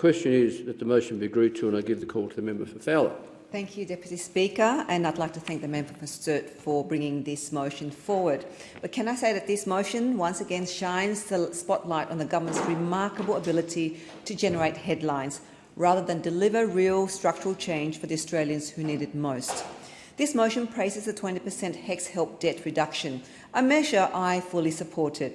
question is that the motion be agreed to, and I give the call to the member for Fowler. Thank you, Deputy Speaker, and I'd like to thank the member for Sturt for bringing this motion forward. But can I say that this motion once again shines the spotlight on the government's remarkable ability to generate headlines rather than deliver real structural change for the Australians who need it most. This motion praises the 20% HECS help debt reduction, a measure I fully supported.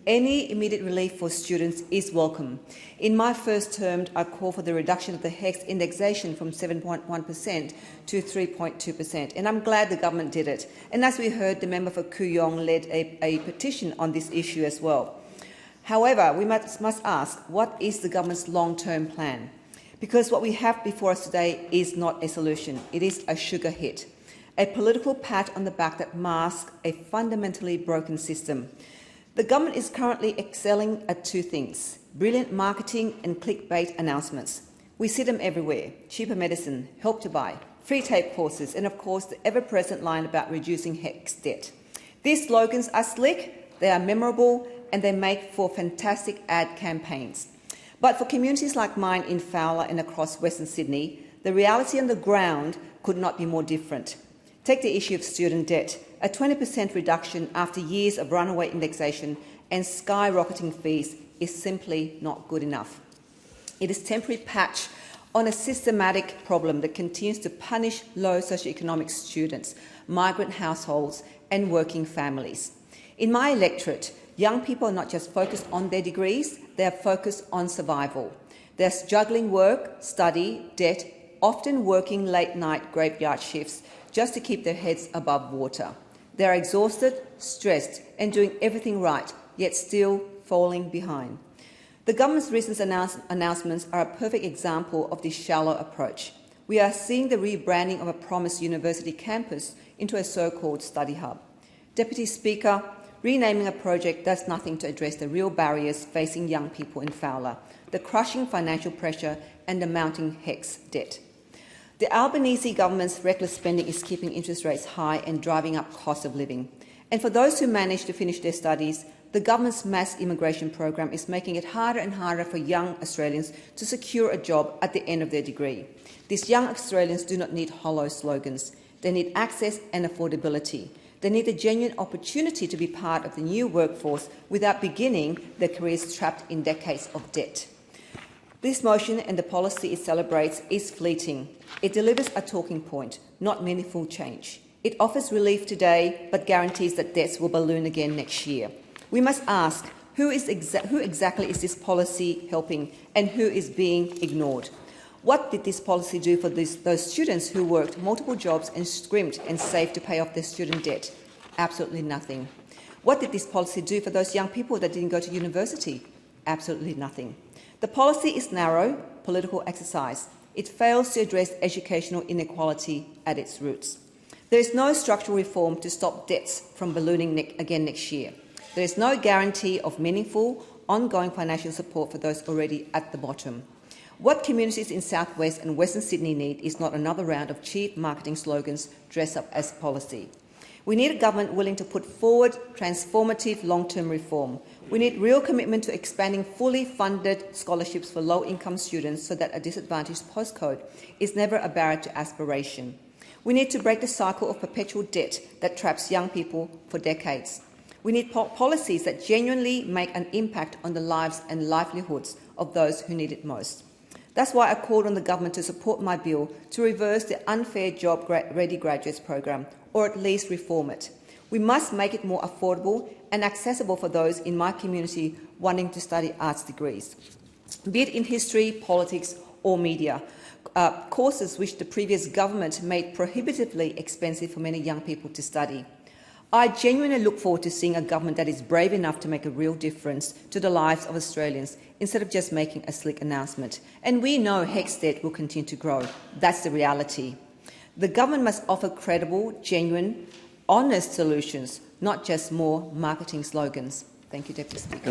Any immediate relief for students is welcome. In my first term, I called for the reduction of the HECS indexation from 7.1% to 3.2%, and I'm glad the government did it. And as we heard, the member for Kooyong led a petition on this issue as well. However, we must ask, what is the government's long-term plan? Because what we have before us today is not a solution. It is a sugar hit, a political pat on the back that masks a fundamentally broken system. The government is currently excelling at two things: brilliant marketing and clickbait announcements. We see them everywhere: cheaper medicine, help to buy, free tape courses, and of course the ever-present line about reducing HECS debt. These slogans are slick, they are memorable, and they make for fantastic ad campaigns. But for communities like mine in Fowler and across Western Sydney, the reality on the ground could not be more different. Take the issue of student debt. A 20% reduction after years of runaway indexation and skyrocketing fees is simply not good enough. It is a temporary patch on a systematic problem that continues to punish low socioeconomic students, migrant households and working families. In my electorate, young people are not just focused on their degrees, they are focused on survival. They're juggling work, study, debt, often working late-night graveyard shifts just to keep their heads above water. They are exhausted, stressed and doing everything right, yet still falling behind. The government's recent announcements are a perfect example of this shallow approach. We are seeing the rebranding of a promised university campus into a so-called study hub. Deputy Speaker, renaming a project does nothing to address the real barriers facing young people in Fowler, the crushing financial pressure and the mounting HECS debt. The Albanese government's reckless spending is keeping interest rates high and driving up cost of living. And for those who manage to finish their studies, the government's mass immigration program is making it harder and harder for young Australians to secure a job at the end of their degree. These young Australians do not need hollow slogans. They need access and affordability. They need a genuine opportunity to be part of the new workforce without beginning their careers trapped in decades of debt. This motion and the policy it celebrates is fleeting. It delivers a talking point, not meaningful change. It offers relief today, but guarantees that debts will balloon again next year. We must ask, who exactly is this policy helping and who is being ignored? What did this policy do for those students who worked multiple jobs and scrimped and saved to pay off their student debt? Absolutely nothing. What did this policy do for those young people that didn't go to university? Absolutely nothing. The policy is narrow, political exercise. It fails to address educational inequality at its roots. There is no structural reform to stop debts from ballooning again next year. There is no guarantee of meaningful, ongoing financial support for those already at the bottom. What communities in South West and Western Sydney need is not another round of cheap marketing slogans dressed up as policy. We need a government willing to put forward transformative long-term reform. We need real commitment to expanding fully funded scholarships for low-income students so that a disadvantaged postcode is never a barrier to aspiration. We need to break the cycle of perpetual debt that traps young people for decades. We need policies that genuinely make an impact on the lives and livelihoods of those who need it most. That's why I called on the government to support my bill to reverse the unfair Job Ready Graduates program, or at least reform it. We must make it more affordable and accessible for those in my community wanting to study arts degrees, be it in history, politics or media, courses which the previous government made prohibitively expensive for many young people to study. I genuinely look forward to seeing a government that is brave enough to make a real difference to the lives of Australians instead of just making a slick announcement. And we know HECS debt will continue to grow. That's the reality. The government must offer credible, genuine, honest solutions, not just more marketing slogans. Thank you, Deputy Speaker.